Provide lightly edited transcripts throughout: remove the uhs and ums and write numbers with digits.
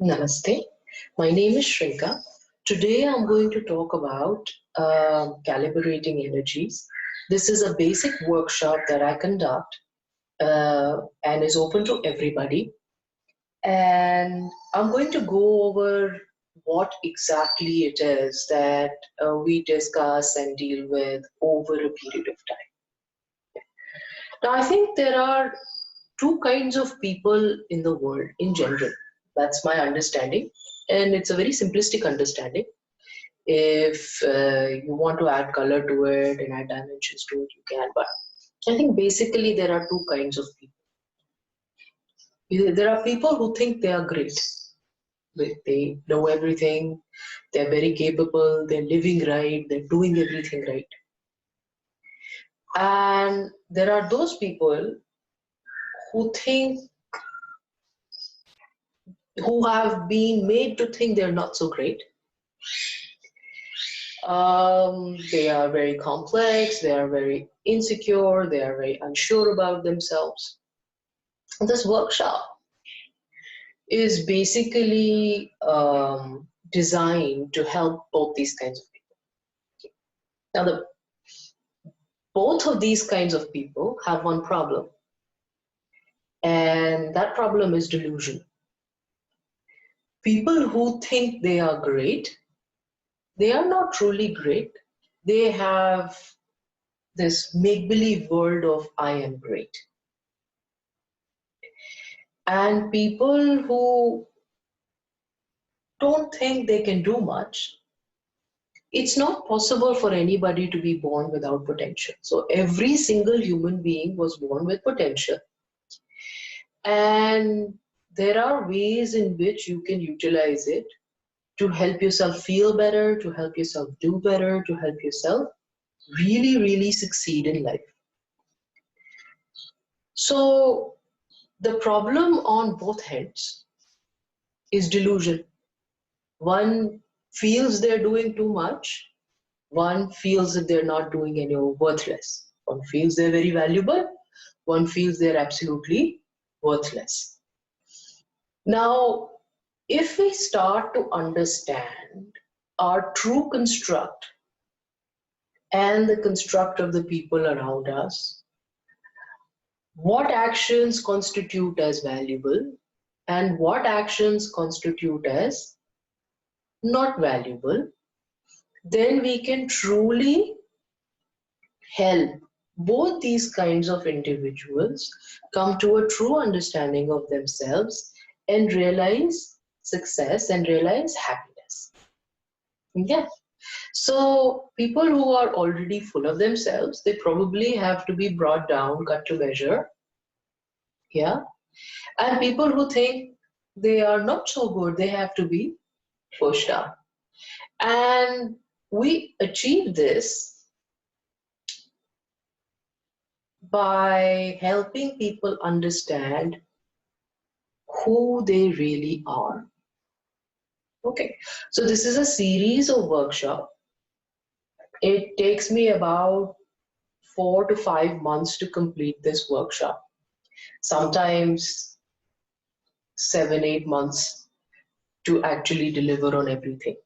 Namaste. My name is Shrinka. Today I'm going to talk about calibrating energies. This is a basic workshop that I conduct and is open to everybody. And I'm going to go over what exactly it is that we discuss and deal with over a period of time. Now, I think there are two kinds of people in the world in general. That's my understanding. And it's a very simplistic understanding. If you want to add color to it and add dimensions to it, you can. But I think basically there are two kinds of people. There are people who think they are great. They know everything. They're very capable. They're living right. They're doing everything right. And there are those people who think, who have been made to think they're not so great. They are very complex, they are very insecure, they are very unsure about themselves. This workshop is basically designed to help both these kinds of people. Now, both of these kinds of people have one problem, and that problem is delusion. People who think they are great, they are not truly great. They have this make-believe world of I am great. And people who don't think they can do much, it's not possible for anybody to be born without potential. So every single human being was born with potential. And there are ways in which you can utilize it to help yourself feel better, to help yourself do better, to help yourself really, really succeed in life. So the problem on both ends is delusion. One feels they're doing too much. One feels that they're not doing any worthless. One feels they're very valuable. One feels they're absolutely worthless. Now, if we start to understand our true construct and the construct of the people around us, what actions constitute as valuable and what actions constitute as not valuable, then we can truly help both these kinds of individuals come to a true understanding of themselves and realize success and realize happiness. Yeah. So people who are already full of themselves, they probably have to be brought down, cut to measure. Yeah. And people who think they are not so good, they have to be pushed up. And we achieve this by helping people understand who they really are. Okay, so this is a series of workshops. It takes me about 4 to 5 months to complete this workshop. Sometimes 7, 8 months to actually deliver on everything.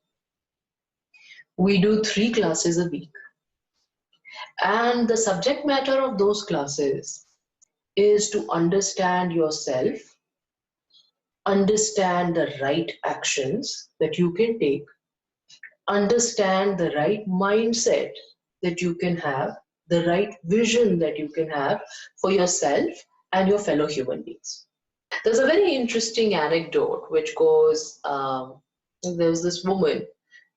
We do 3 classes a week. And the subject matter of those classes is to understand yourself, understand the right actions that you can take, understand the right mindset that you can have, the right vision that you can have for yourself and your fellow human beings. There's a very interesting anecdote which goes, there's this woman,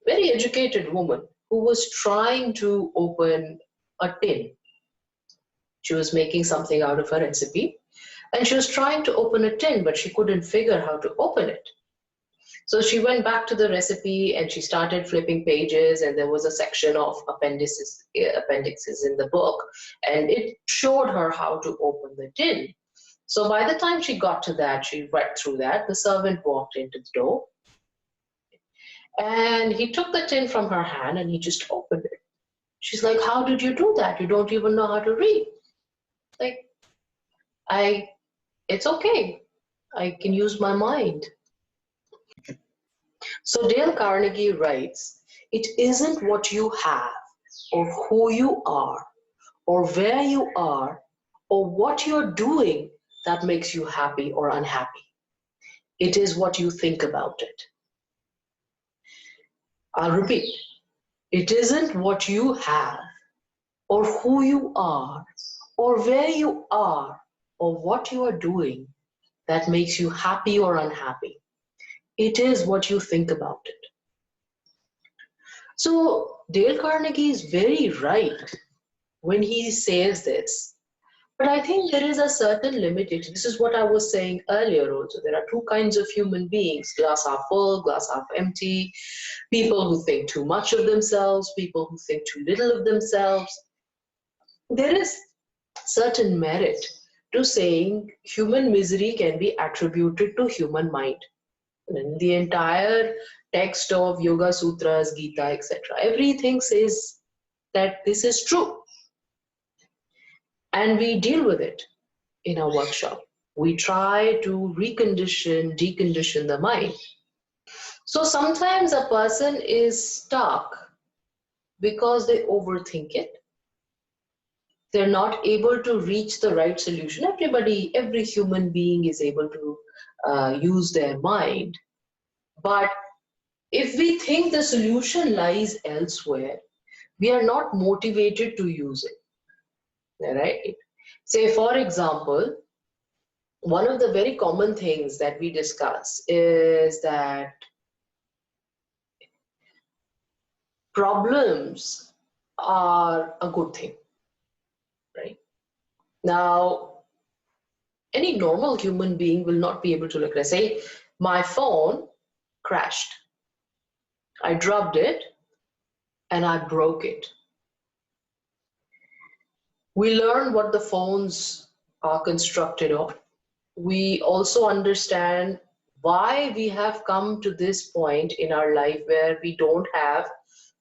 very educated woman, who was trying to open a tin. She was making something out of a recipe, and she was trying to open a tin, but she couldn't figure how to open it. So she went back to the recipe and she started flipping pages, and there was a section of appendixes in the book, and it showed her how to open the tin. So by the time she got to that, she read through that, the servant walked into the door, and he took the tin from her hand and he just opened it. She's like, how did you do that? You don't even know how to read. Like, it's okay. I can use my mind. So Dale Carnegie writes, it isn't what you have or who you are or where you are or what you're doing that makes you happy or unhappy. It is what you think about it. I'll repeat. It isn't what you have or who you are or where you are or what you are doing that makes you happy or unhappy. It is what you think about it. So Dale Carnegie is very right when he says this. But I think there is a certain limitation. This is what I was saying earlier also. There are two kinds of human beings, glass half full, glass half empty, people who think too much of themselves, people who think too little of themselves. There is certain merit to saying human misery can be attributed to human mind. And the entire text of Yoga Sutras, Gita, etc., everything says that this is true. And we deal with it in our workshop. We try to recondition, decondition the mind. So sometimes a person is stuck because they overthink it. They're not able to reach the right solution. Every human being is able to use their mind. But if we think the solution lies elsewhere, we are not motivated to use it. Right? Say, for example, one of the very common things that we discuss is that problems are a good thing, right? Now, any normal human being will not be able to look at, say, my phone crashed. I dropped it and I broke it. We learn what the phones are constructed of. We also understand why we have come to this point in our life where we don't have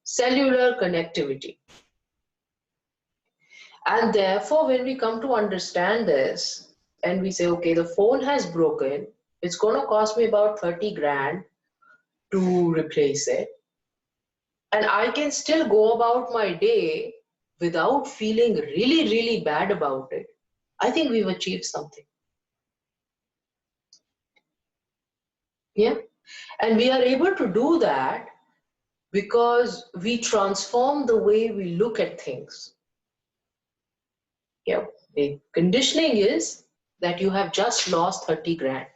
cellular connectivity. And therefore, when we come to understand this and we say, okay, the phone has broken, it's going to cost me about 30 grand to replace it. And I can still go about my day without feeling really, really bad about it. I think we've achieved something. Yeah. And we are able to do that because we transform the way we look at things. Yeah. The conditioning is that you have just lost 30 grand.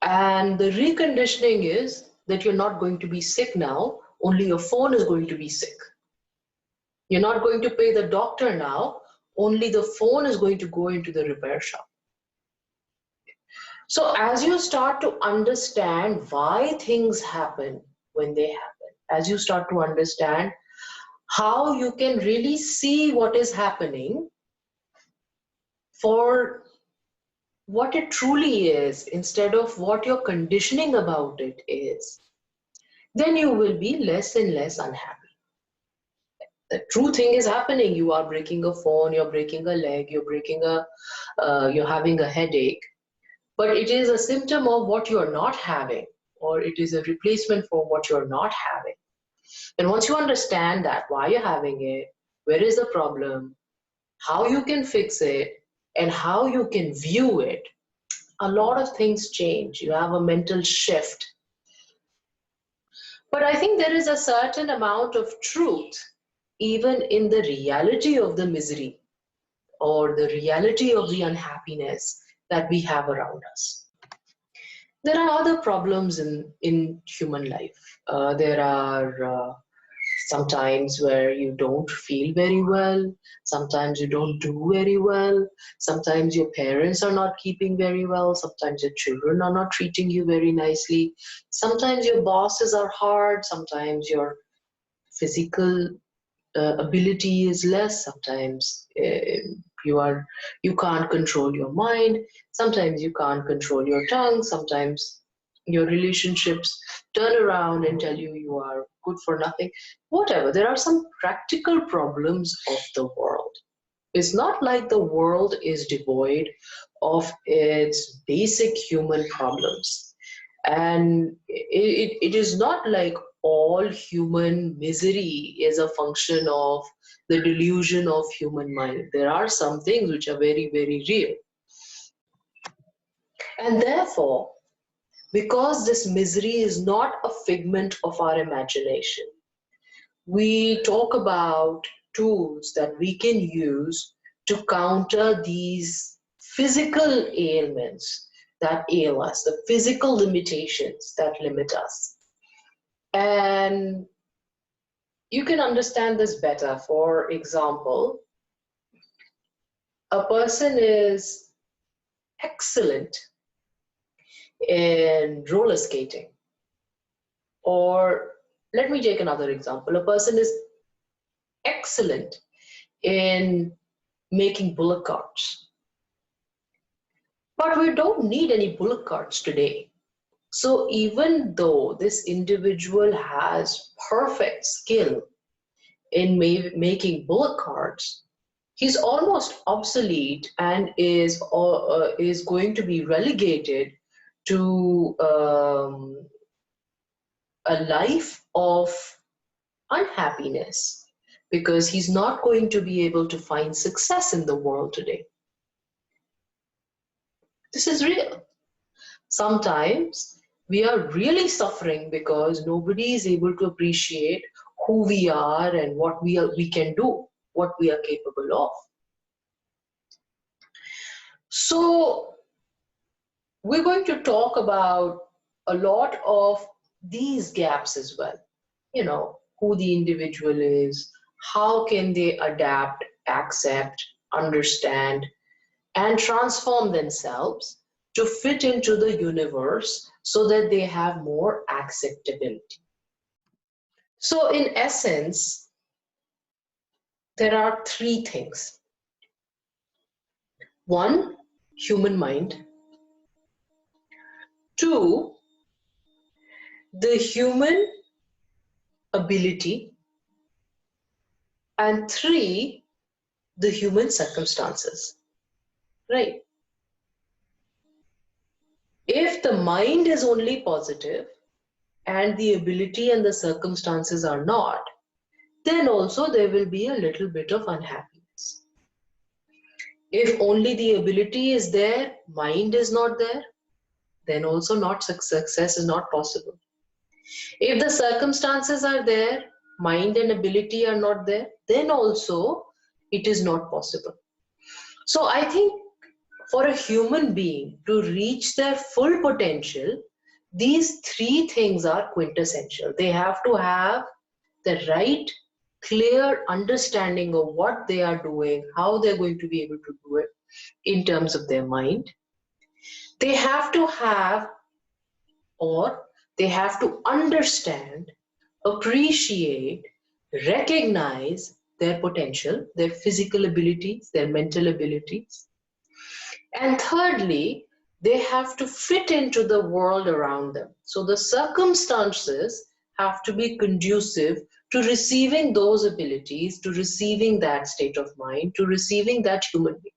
And the reconditioning is that you're not going to be sick now, only your phone is going to be sick. You're not going to pay the doctor now, only the phone is going to go into the repair shop. So as you start to understand why things happen when they happen, as you start to understand how you can really see what is happening for what it truly is instead of what your conditioning about it is, then you will be less and less unhappy. The true thing is happening. You are breaking a phone, you're breaking a leg, you're having a headache, but it is a symptom of what you're not having, or it is a replacement for what you're not having. And once you understand that, why you're having it, where is the problem, how you can fix it, and how you can view it, a lot of things change. You have a mental shift. But I think there is a certain amount of truth even in the reality of the misery or the reality of the unhappiness that we have around us. There are other problems in human life. There are sometimes where you don't feel very well, sometimes you don't do very well, sometimes your parents are not keeping very well, sometimes your children are not treating you very nicely, sometimes your bosses are hard, sometimes your physical ability is less, sometimes you can't control your mind, sometimes you can't control your tongue, sometimes your relationships turn around and tell you you are good for nothing. Whatever, there are some practical problems of the world. It's not like the world is devoid of its basic human problems. And it is not like all human misery is a function of the delusion of human mind. There are some things which are very, very real. And therefore, because this misery is not a figment of our imagination, we talk about tools that we can use to counter these physical ailments that ail us, the physical limitations that limit us. And you can understand this better. For example, a person is excellent in roller skating. Or let me take another example. A person is excellent in making bullock carts. But we don't need any bullock carts today. So even though this individual has perfect skill in making bullock carts, he's almost obsolete and is going to be relegated to a life of unhappiness, because he's not going to be able to find success in the world today. This is real. Sometimes we are really suffering because nobody is able to appreciate who we are and what we can do, what we are capable of. So we're going to talk about a lot of these gaps as well. You know, who the individual is, how can they adapt, accept, understand, and transform themselves to fit into the universe so that they have more acceptability. So in essence, there are three things. One, human mind. Two, the human ability. And three, the human circumstances. Right? If the mind is only positive and the ability and the circumstances are not, then also there will be a little bit of unhappiness. If only the ability is there, mind is not there, then also success is not possible. If the circumstances are there, mind and ability are not there, then also it is not possible. So I think for a human being to reach their full potential, these three things are quintessential. They have to have the right, clear understanding of what they are doing, how they're going to be able to do it in terms of their mind. They have to have, or they have to understand, appreciate, recognize their potential, their physical abilities, their mental abilities. And thirdly, they have to fit into the world around them. So the circumstances have to be conducive to receiving those abilities, to receiving that state of mind, to receiving that human being.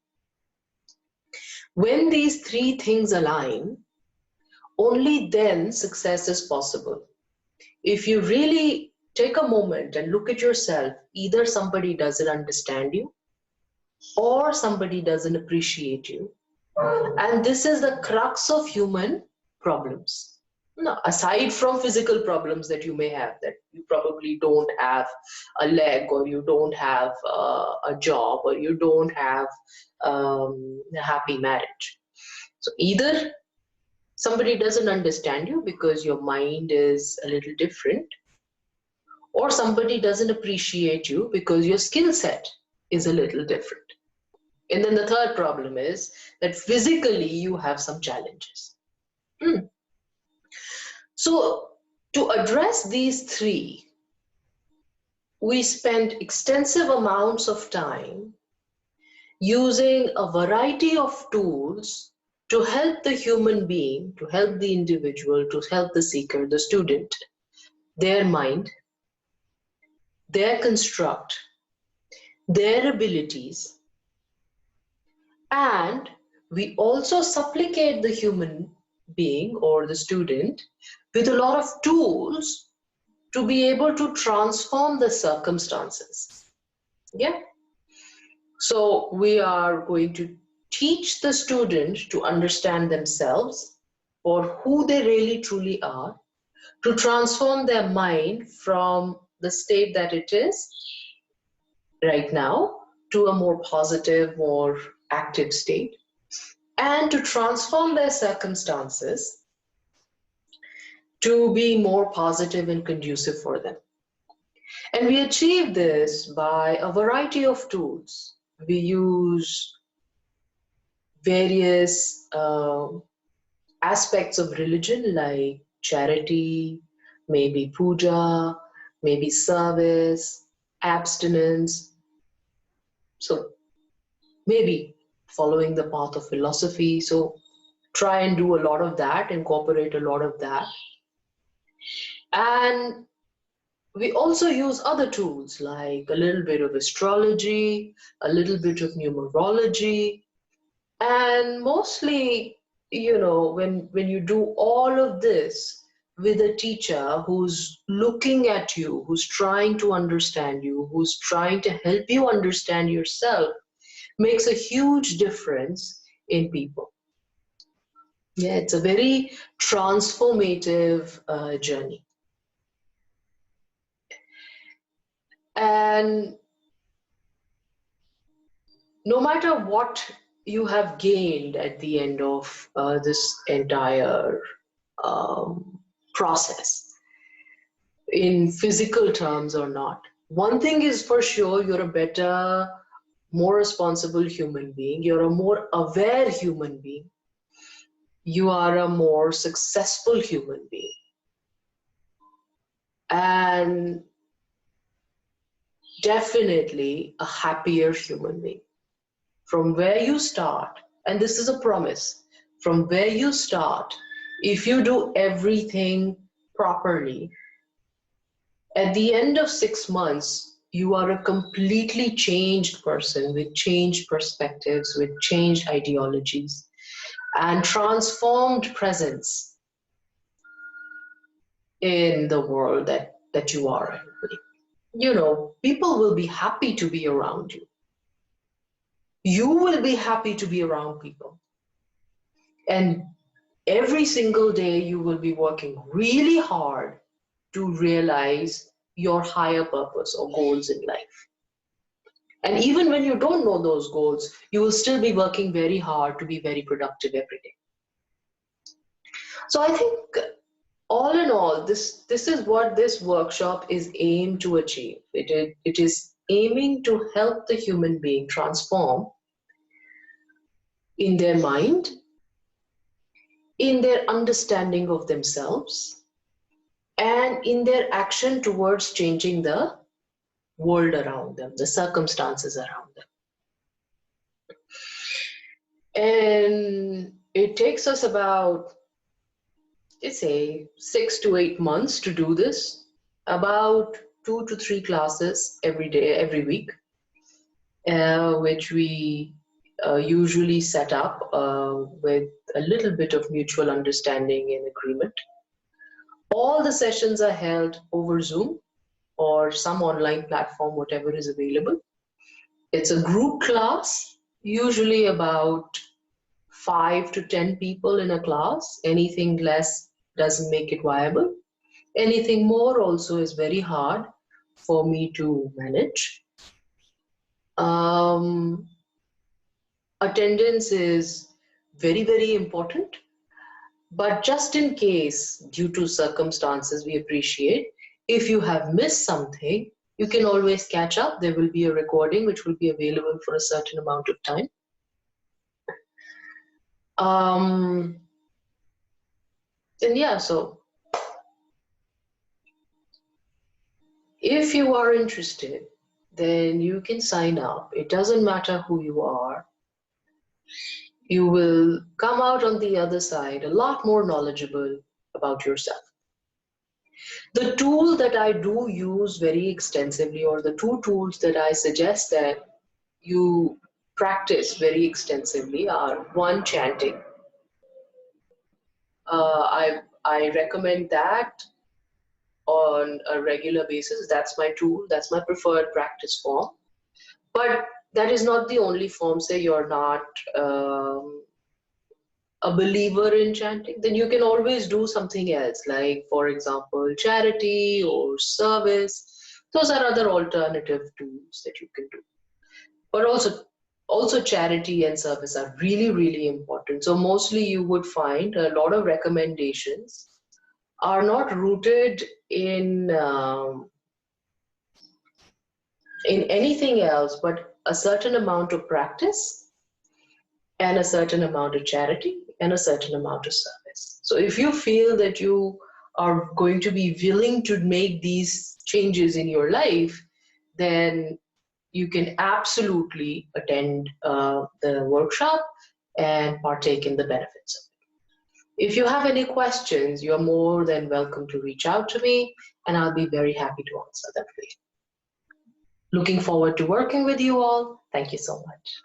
When these three things align, only then success is possible. If you really take a moment and look at yourself, either somebody doesn't understand you or somebody doesn't appreciate you. And this is the crux of human problems. No, aside from physical problems that you may have, that you probably don't have a leg, or you don't have a job, or you don't have a happy marriage. So either somebody doesn't understand you because your mind is a little different, or somebody doesn't appreciate you because your skill set is a little different. And then the third problem is that physically you have some challenges. So to address these three, we spent extensive amounts of time using a variety of tools to help the human being, to help the individual, to help the seeker, the student, their mind, their construct, their abilities, and we also supplicate the human being or the student with a lot of tools to be able to transform the circumstances. Yeah. So we are going to teach the student to understand themselves for who they really truly are, to transform their mind from the state that it is right now to a more positive, more active state, and to transform their circumstances to be more positive and conducive for them. And we achieve this by a variety of tools. We use various aspects of religion like charity, maybe puja, maybe service, abstinence. So maybe following the path of philosophy. So try and do a lot of that, incorporate a lot of that. And we also use other tools like a little bit of astrology, a little bit of numerology, and mostly, when you do all of this with a teacher who's looking at you, who's trying to understand you, who's trying to help you understand yourself, makes a huge difference in people. Yeah, it's a very transformative journey. And no matter what you have gained at the end of this entire process, in physical terms or not, one thing is for sure: you're a better, more responsible human being, you're a more aware human being, you are a more successful human being, and definitely a happier human being. From where you start, and this is a promise, from where you start, if you do everything properly, at the end of 6 months, you are a completely changed person with changed perspectives, with changed ideologies, and transformed presence in the world that you are in. People will be happy to be around you. You will be happy to be around people. And every single day you will be working really hard to realize your higher purpose or goals in life. And even when you don't know those goals, you will still be working very hard to be very productive every day. So I think all in all, this is what this workshop is aimed to achieve. It is aiming to help the human being transform in their mind, in their understanding of themselves, and in their action towards changing the world around them, the circumstances around them. And it takes us about, let's say, 6 to 8 months to do this, about 2 to 3 classes every day, every week, which we usually set up with a little bit of mutual understanding and agreement. All the sessions are held over Zoom or some online platform, whatever is available. It's a group class, usually about 5 to 10 people in a class. Anything less doesn't make it viable. Anything more also is very hard for me to manage. Attendance is very, very important. But just in case, due to circumstances, we appreciate if you have missed something, you can always catch up. There will be a recording which will be available for a certain amount of time. And yeah, so if you are interested, then you can sign up. It doesn't matter who you are. You will come out on the other side a lot more knowledgeable about yourself. The tool that I do use very extensively, or the two tools that I suggest that you practice very extensively are one, chanting. I recommend that on a regular basis. That's my tool. That's my preferred practice form. But that is not the only form. Say you're not a believer in chanting, then you can always do something else, like, for example, charity or service. Those are other alternative tools that you can do. But also charity and service are really, really important. So mostly you would find a lot of recommendations are not rooted in anything else but a certain amount of practice and a certain amount of charity and a certain amount of service. So if you feel that you are going to be willing to make these changes in your life, then you can absolutely attend the workshop and partake in the benefits of it. If you have any questions, you're more than welcome to reach out to me, and I'll be very happy to answer them for you. Looking forward to working with you all. Thank you so much.